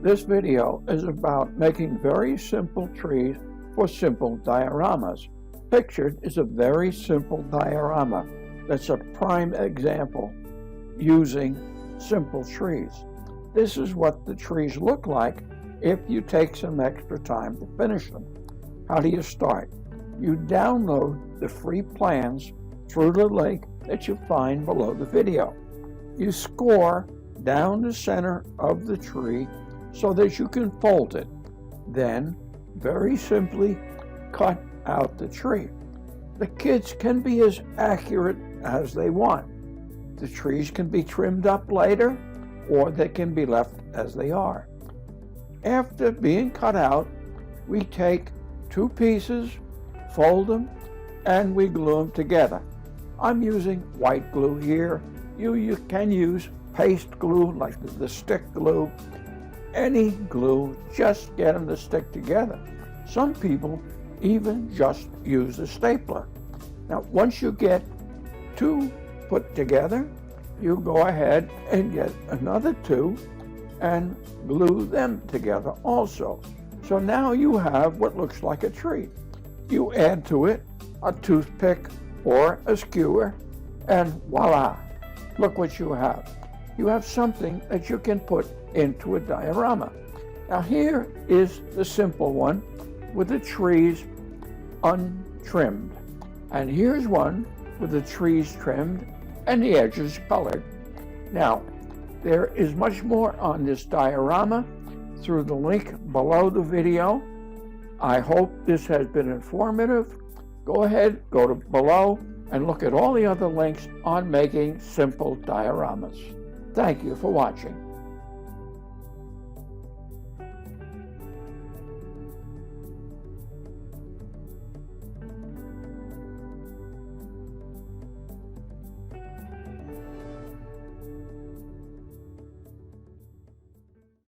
This video is about making very simple trees for simple dioramas. Pictured is a very simple diorama that's a prime example using simple trees. This is what the trees look like if you take some extra time to finish them. How do you start? You download the free plans through the link that you find below the video. You score down the center of the tree so that you can fold it. Then, very simply, cut out the tree. The kids can be as accurate as they want. The trees can be trimmed up later, or they can be left as they are. After being cut out, we take two pieces, fold them, and we glue them together. I'm using white glue here. You can use paste glue like the stick glue. Any glue, just get them to stick together. Some people even just use a stapler. Now, once you get two put together, you go ahead and get another two and glue them together also. So now you have what looks like a tree. You add to it a toothpick or a skewer, and voila, look what you have. You have something that you can put into a diorama. Now here is the simple one with the trees untrimmed. And here's one with the trees trimmed and the edges colored. Now, there is much more on this diorama through the link below the video. I hope this has been informative. Go ahead, go to below and look at all the other links on making simple dioramas. Thank you for watching.